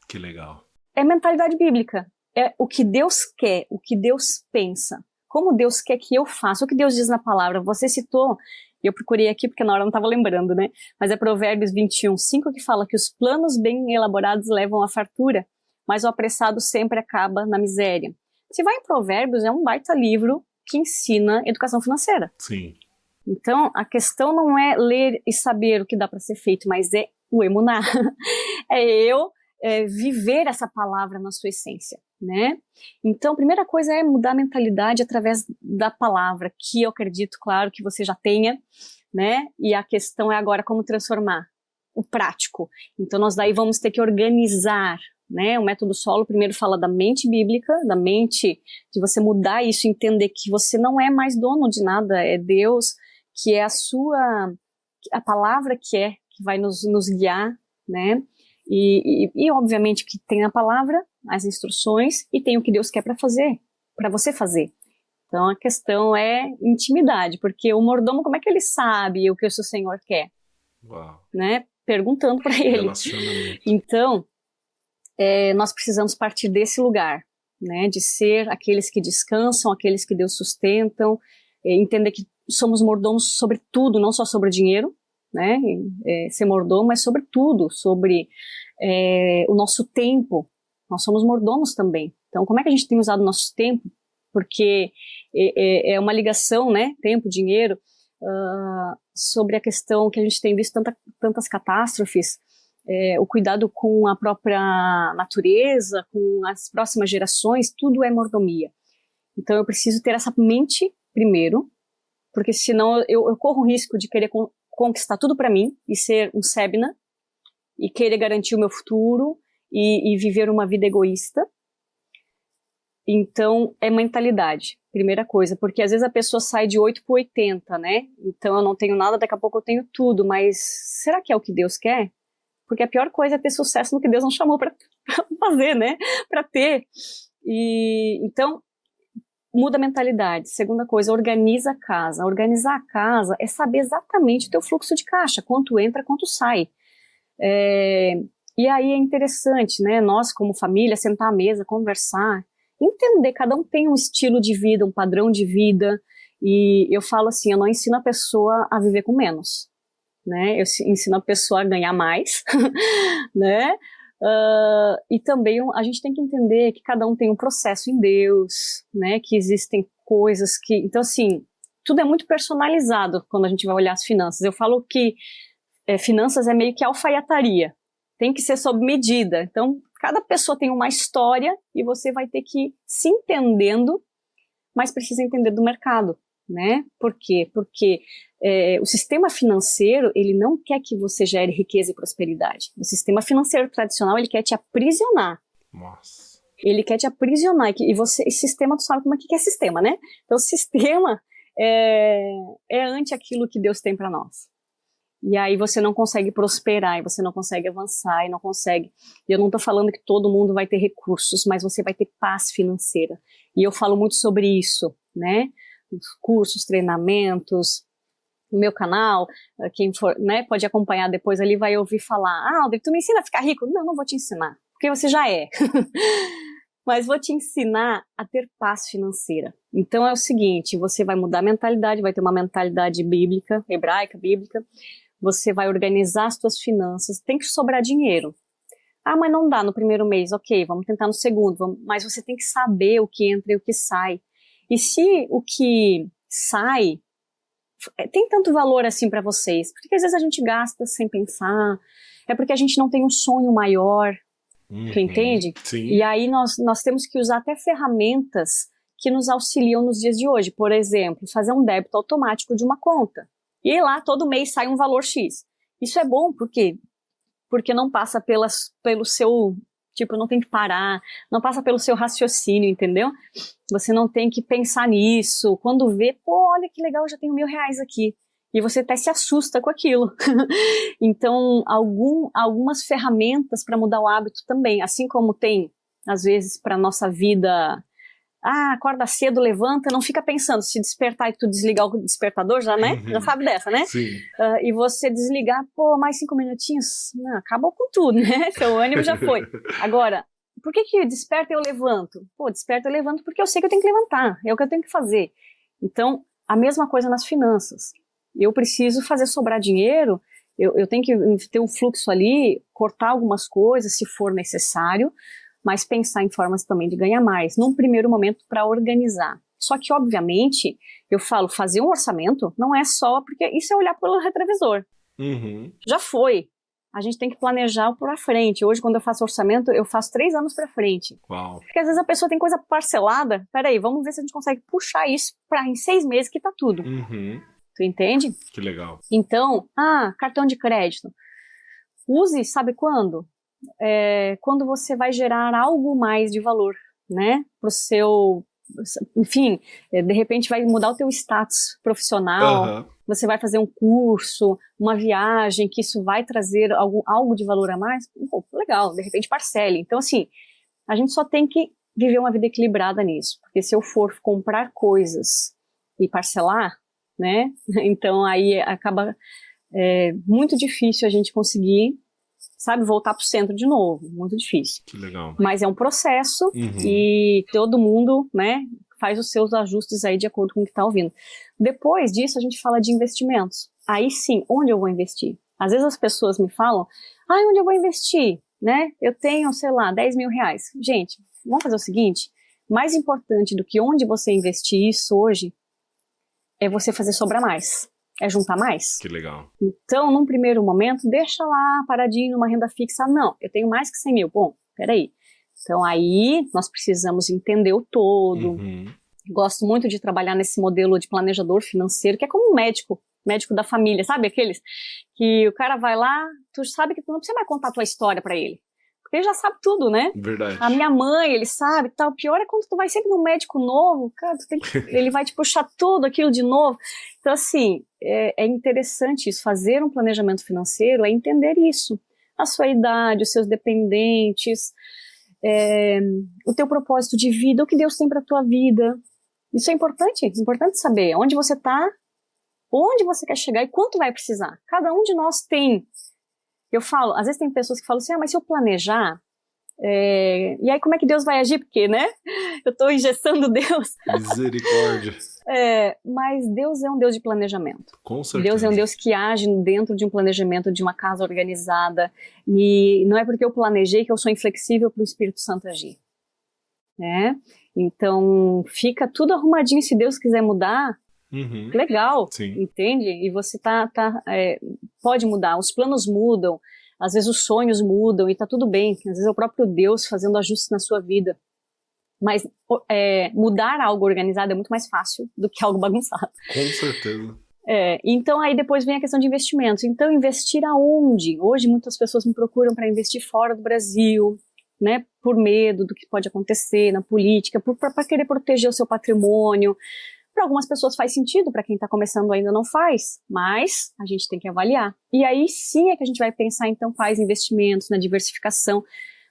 Que legal. É a mentalidade bíblica. É o que Deus quer, o que Deus pensa. Como Deus quer que eu faça, o que Deus diz na palavra. Você citou, eu procurei aqui porque na hora eu não estava lembrando, né? Mas é Provérbios 21:5 que fala que os planos bem elaborados levam à fartura, mas o apressado sempre acaba na miséria. Se vai em Provérbios, é um baita livro que ensina educação financeira. Sim. Então, a questão não é ler e saber o que dá para ser feito, mas é o emuná. Viver essa palavra na sua essência, né? Então, a primeira coisa é mudar a mentalidade através da palavra, que eu acredito, claro, que você já tenha, né? E a questão é agora como transformar o prático. Então, nós daí vamos ter que organizar, né? O método solo primeiro fala da mente bíblica, da mente de você mudar isso, entender que você não é mais dono de nada, é Deus, que é a palavra que vai nos guiar, né? E obviamente que tem a palavra, as instruções, e tem o que Deus quer para você fazer. Então a questão é intimidade, porque o mordomo, como é que ele sabe o que o seu Senhor quer? Uau. Né? Perguntando para ele. Relacionamento. Então, nós precisamos partir desse lugar, né? De ser aqueles que descansam, aqueles que Deus sustentam, entender que somos mordomos sobre tudo, não só sobre o dinheiro, né? Ser mordomo é sobre tudo, sobre o nosso tempo. Nós somos mordomos também. Então, como é que a gente tem usado o nosso tempo? Porque é uma ligação, né? Tempo, dinheiro, sobre a questão que a gente tem visto tantas catástrofes, o cuidado com a própria natureza, com as próximas gerações, tudo é mordomia. Então, eu preciso ter essa mente primeiro, porque senão eu corro o risco de querer conquistar tudo para mim e ser um Sebna e querer garantir o meu futuro e viver uma vida egoísta. Então, é mentalidade, primeira coisa, porque às vezes a pessoa sai de 8 para 80, né? Então eu não tenho nada, daqui a pouco eu tenho tudo, mas será que é o que Deus quer? Porque a pior coisa é ter sucesso no que Deus não chamou para fazer, né? Para ter. Então, muda a mentalidade. Segunda coisa, organiza a casa. Organizar a casa é saber exatamente o teu fluxo de caixa, quanto entra, quanto sai. E aí é interessante, né? Nós, como família, sentar à mesa, conversar, entender, cada um tem um estilo de vida, um padrão de vida, e eu falo assim, eu não ensino a pessoa a viver com menos, né? Eu ensino a pessoa a ganhar mais, né? E também a gente tem que entender que cada um tem um processo em Deus, né? Que existem coisas que... Então, assim, tudo é muito personalizado quando a gente vai olhar as finanças. Eu falo que finanças é meio que alfaiataria, tem que ser sob medida. Então, cada pessoa tem uma história e você vai ter que ir se entendendo, mas precisa entender do mercado, né? Por quê? Porque o sistema financeiro, ele não quer que você gere riqueza e prosperidade. O sistema financeiro tradicional, ele quer te aprisionar. Nossa. Ele quer te aprisionar. E esse sistema, tu sabe como é que é sistema, né? Então, o sistema é ante aquilo que Deus tem para nós. E aí você não consegue prosperar, e você não consegue avançar, e não consegue... Eu não estou falando que todo mundo vai ter recursos, mas você vai ter paz financeira. E eu falo muito sobre isso, né? Os cursos, treinamentos, no meu canal, quem for, né, pode acompanhar depois ali, vai ouvir falar, Audrey, tu me ensina a ficar rico? Não, não vou te ensinar, porque você já é. Mas vou te ensinar a ter paz financeira. Então é o seguinte, você vai mudar a mentalidade, vai ter uma mentalidade bíblica, hebraica, bíblica, você vai organizar as suas finanças, tem que sobrar dinheiro. Mas não dá no primeiro mês, ok, vamos tentar no segundo, mas você tem que saber o que entra e o que sai. E se o que sai tem tanto valor assim para vocês, porque às vezes a gente gasta sem pensar, é porque a gente não tem um sonho maior, tu entende? Sim. E aí nós temos que usar até ferramentas que nos auxiliam nos dias de hoje. Por exemplo, fazer um débito automático de uma conta. E lá todo mês sai um valor X. Isso é bom, por quê? Porque não passa pelo seu... Tipo, não tem que parar, não passa pelo seu raciocínio, entendeu? Você não tem que pensar nisso. Quando vê, pô, olha que legal, eu já tenho R$1.000 aqui. E você até se assusta com aquilo. Então, algumas ferramentas para mudar o hábito também. Assim como tem, às vezes, para a nossa vida... acorda cedo, levanta, não fica pensando, se despertar e tu desligar o despertador, já, né? Já sabe dessa, né? Sim. E você desligar, mais 5 minutinhos, não, acabou com tudo, né? Seu ânimo já foi. Agora, por que desperta e eu levanto? Desperta e eu levanto porque eu sei que eu tenho que levantar, é o que eu tenho que fazer. Então, a mesma coisa nas finanças. Eu preciso fazer sobrar dinheiro, eu tenho que ter um fluxo ali, cortar algumas coisas se for necessário, mas pensar em formas também de ganhar mais, num primeiro momento para organizar. Só que, obviamente, eu falo, fazer um orçamento não é só, porque isso é olhar pelo retrovisor. Uhum. Já foi. A gente tem que planejar para frente. Hoje, quando eu faço orçamento, eu faço 3 anos para frente. Uau. Porque às vezes a pessoa tem coisa parcelada. Peraí, vamos ver se a gente consegue puxar isso para em 6 meses que tá tudo. Uhum. Tu entende? Que legal. Então, cartão de crédito. Use, sabe quando? Quando você vai gerar algo mais de valor, né? Pro seu... Enfim, de repente vai mudar o teu status profissional. Aham. Você vai fazer um curso, uma viagem, que isso vai trazer algo de valor a mais. Pô, legal, de repente parcele. Então, assim, a gente só tem que viver uma vida equilibrada nisso. Porque se eu for comprar coisas e parcelar, né? Então, aí acaba muito difícil a gente conseguir, sabe, voltar pro centro de novo. Muito difícil. Que legal. Mas é um processo Uhum. e todo mundo, né, faz os seus ajustes aí de acordo com o que está ouvindo. Depois disso, a gente fala de investimentos. Aí sim, onde eu vou investir? Às vezes as pessoas me falam, onde eu vou investir? Né? Eu tenho, sei lá, 10 mil reais. Gente, vamos fazer o seguinte, mais importante do que onde você investir isso hoje, é você fazer sobrar mais. É juntar mais. Que legal. Então, num primeiro momento, deixa lá paradinho numa renda fixa. Não, eu tenho mais que 100 mil. Bom, peraí. Então, aí nós precisamos entender o todo. Uhum. Gosto muito de trabalhar nesse modelo de planejador financeiro, que é como um médico da família, sabe? Aqueles que o cara vai lá, tu sabe que tu não precisa mais contar a tua história pra ele. Porque ele já sabe tudo, né? Verdade. A minha mãe, ele sabe, tal. O pior é quando tu vai sempre num médico novo, cara, ele vai te puxar tudo aquilo de novo. Então, assim, é interessante isso. Fazer um planejamento financeiro é entender isso. A sua idade, os seus dependentes, o teu propósito de vida, o que Deus tem pra tua vida. Isso é importante saber. Onde você tá, onde você quer chegar e quanto vai precisar. Cada um de nós tem. Eu falo, às vezes tem pessoas que falam assim, mas se eu planejar, e aí como é que Deus vai agir? Porque, né? Eu tô engessando Deus. Misericórdia. Mas Deus é um Deus de planejamento. Com certeza. Deus é um Deus que age dentro de um planejamento de uma casa organizada. E não é porque eu planejei que eu sou inflexível para o Espírito Santo agir. Né? Então, fica tudo arrumadinho. Se Deus quiser mudar, Uhum. legal, Sim. entende? E você pode mudar, os planos mudam, às vezes os sonhos mudam e tá tudo bem, às vezes é o próprio Deus fazendo ajustes na sua vida, mas mudar algo organizado é muito mais fácil do que algo bagunçado. Com certeza. Então aí depois vem a questão de investimentos. Então investir aonde? Hoje muitas pessoas me procuram para investir fora do Brasil, né, por medo do que pode acontecer na política, para querer proteger o seu patrimônio. Para algumas pessoas faz sentido, para quem está começando ainda não faz, mas a gente tem que avaliar. E aí sim é que a gente vai pensar, então, quais investimentos, na diversificação,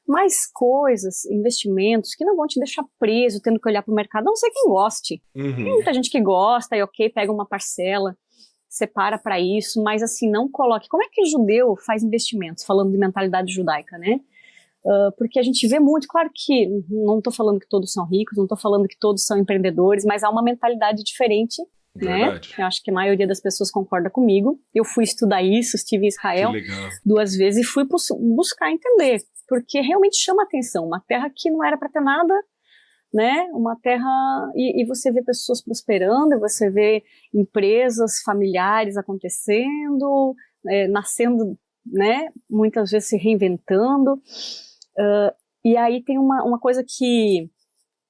mais coisas, investimentos que não vão te deixar preso, tendo que olhar para o mercado, a não ser quem goste. Uhum. Tem muita gente que gosta e ok, pega uma parcela, separa para isso, mas assim, não coloque. Como é que judeu faz investimentos, falando de mentalidade judaica, né? Porque a gente vê muito, claro que não estou falando que todos são ricos, não estou falando que todos são empreendedores, mas há uma mentalidade diferente, Verdade. né? Eu acho que a maioria das pessoas concorda comigo. Eu fui estudar isso, estive em Israel 2 vezes e fui buscar entender, porque realmente chama atenção, uma terra que não era para ter nada, né? Uma terra, e você vê pessoas prosperando, você vê empresas familiares acontecendo, nascendo, né? Muitas vezes se reinventando. E aí tem uma coisa que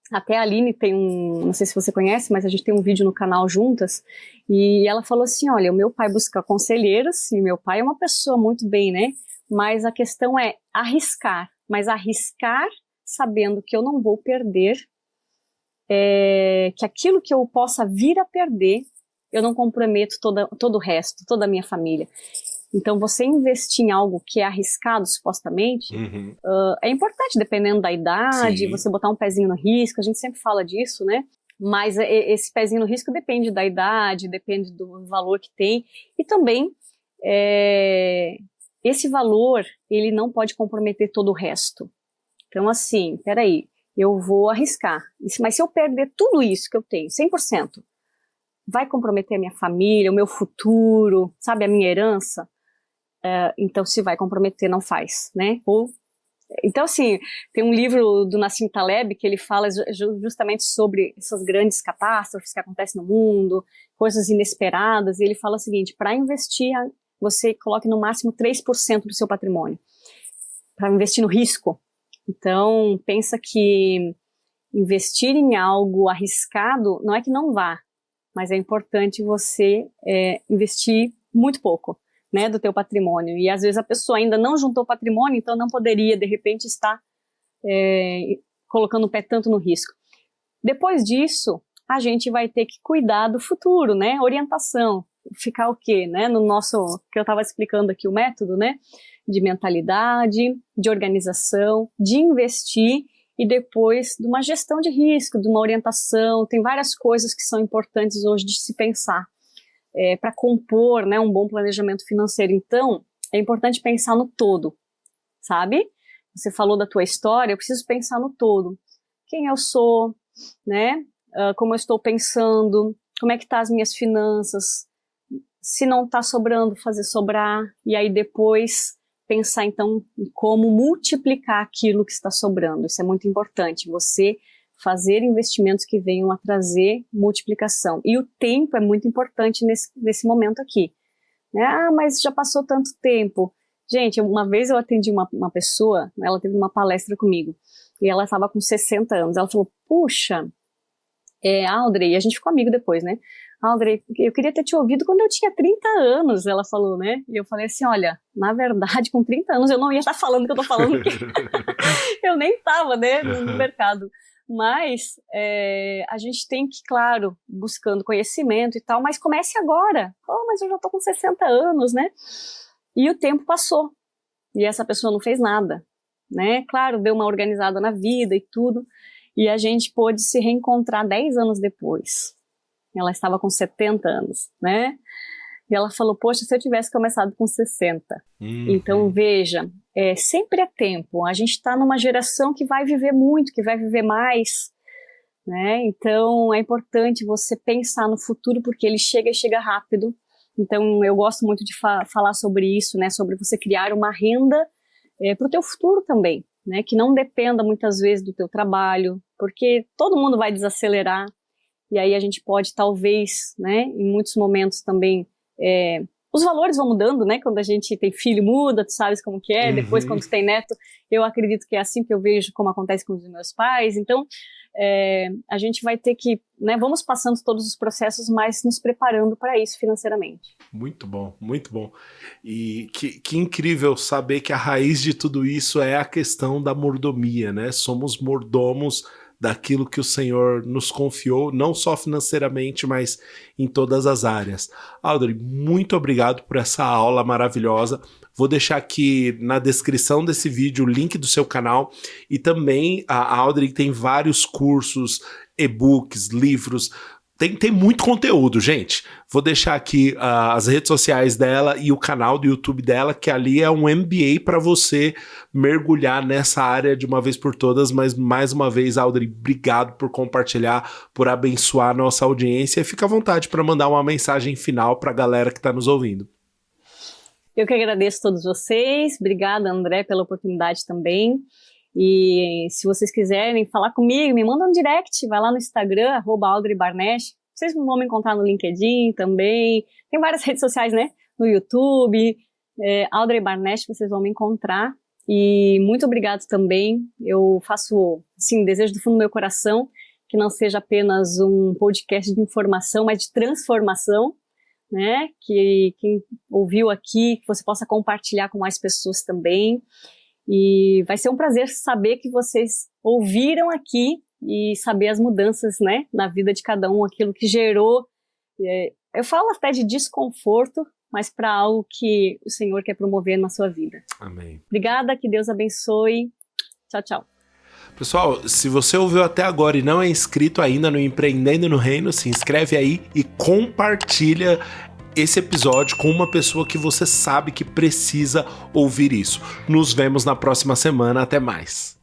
até a Aline tem não sei se você conhece, mas a gente tem um vídeo no canal juntas, e ela falou assim, olha, o meu pai busca conselheiros, e meu pai é uma pessoa muito bem, né, mas a questão é arriscar, mas arriscar sabendo que eu não vou perder, que aquilo que eu possa vir a perder, eu não comprometo todo o resto, toda a minha família. Então, você investir em algo que é arriscado, supostamente, Uhum. É importante, dependendo da idade, Sim. você botar um pezinho no risco, a gente sempre fala disso, né? Mas esse pezinho no risco depende da idade, depende do valor que tem, e também esse valor, ele não pode comprometer todo o resto. Então, assim, peraí, eu vou arriscar, mas se eu perder tudo isso que eu tenho, 100%, vai comprometer a minha família, o meu futuro, sabe, a minha herança? Então, se vai comprometer, não faz, né? Ou Então, assim, tem um livro do Nassim Taleb que ele fala justamente sobre essas grandes catástrofes que acontecem no mundo, coisas inesperadas, e ele fala o seguinte: para investir, você coloque no máximo 3% do seu patrimônio, para investir no risco. Então, pensa que investir em algo arriscado não é que não vá, mas é importante você investir muito pouco, né, do teu patrimônio. E às vezes a pessoa ainda não juntou patrimônio, então não poderia, de repente, estar colocando o pé tanto no risco. Depois disso, a gente vai ter que cuidar do futuro, né, orientação. Ficar o quê, né, no nosso, que eu estava explicando aqui, o método, né, de mentalidade, de organização, de investir e depois de uma gestão de risco, de uma orientação. Tem várias coisas que são importantes hoje de se pensar para compor, né, um bom planejamento financeiro. Então, é importante pensar no todo, sabe? Você falou da tua história, eu preciso pensar no todo. Quem eu sou, né? Como eu estou pensando, como é que tá as minhas finanças, se não está sobrando, fazer sobrar, e aí depois pensar então em como multiplicar aquilo que está sobrando. Isso é muito importante, você fazer investimentos que venham a trazer multiplicação. E o tempo é muito importante nesse momento aqui. Né? Ah, mas já passou tanto tempo. Gente, uma vez eu atendi uma pessoa, ela teve uma palestra comigo, e ela estava com 60 anos. Ela falou, puxa, Audrey, e a gente ficou amigo depois, né? Audrey, eu queria ter te ouvido quando eu tinha 30 anos, ela falou, né? E eu falei assim, olha, na verdade, com 30 anos eu não ia estar falando o que eu tô falando, porque eu nem estava, né, no mercado. Mas a gente tem que, claro, buscando conhecimento e tal, mas comece agora. Mas eu já tô com 60 anos, né? E o tempo passou, e essa pessoa não fez nada, né? Claro, deu uma organizada na vida e tudo, e a gente pôde se reencontrar 10 anos depois. Ela estava com 70 anos, né? E ela falou, poxa, se eu tivesse começado com 60. Então, veja, sempre é tempo. A gente está numa geração que vai viver muito, que vai viver mais, né? Então, é importante você pensar no futuro, porque ele chega e chega rápido. Então, eu gosto muito de falar sobre isso, né? Sobre você criar uma renda para o teu futuro também, né? Que não dependa muitas vezes do teu trabalho, porque todo mundo vai desacelerar. E aí a gente pode, talvez, né, em muitos momentos também, os valores vão mudando, né, quando a gente tem filho muda, tu sabes como que é, depois quando tu tem neto, eu acredito que é assim que eu vejo como acontece com os meus pais. Então, a gente vai ter que, né, vamos passando todos os processos, mas nos preparando para isso financeiramente. Muito bom, muito bom. E que incrível saber que a raiz de tudo isso é a questão da mordomia, né, somos mordomos daquilo que o Senhor nos confiou, não só financeiramente, mas em todas as áreas. Audrey, muito obrigado por essa aula maravilhosa. Vou deixar aqui na descrição desse vídeo o link do seu canal, e também a Audrey tem vários cursos, e-books, livros. Tem muito conteúdo, gente. Vou deixar aqui as redes sociais dela e o canal do YouTube dela, que ali é um MBA para você mergulhar nessa área de uma vez por todas. Mas, mais uma vez, Audrey, obrigado por compartilhar, por abençoar a nossa audiência. E fica à vontade para mandar uma mensagem final para a galera que está nos ouvindo. Eu que agradeço a todos vocês. Obrigada, André, pela oportunidade também. E se vocês quiserem falar comigo, me mandam um direct, vai lá no Instagram, @AudreyBarnesch. Vocês vão me encontrar no LinkedIn também. Tem várias redes sociais, né? No YouTube, Audrey Barnesch, vocês vão me encontrar. E muito obrigado também. Eu faço, assim, desejo do fundo do meu coração que não seja apenas um podcast de informação, mas de transformação, né? Que quem ouviu aqui, que você possa compartilhar com mais pessoas também. E vai ser um prazer saber que vocês ouviram aqui e saber as mudanças, né, na vida de cada um, aquilo que gerou, eu falo até de desconforto, mas para algo que o Senhor quer promover na sua vida. Amém. Obrigada, que Deus abençoe. Tchau, tchau. Pessoal, se você ouviu até agora e não é inscrito ainda no Empreendendo no Reino, se inscreve aí e compartilha esse episódio com uma pessoa que você sabe que precisa ouvir isso. Nos vemos na próxima semana. Até mais.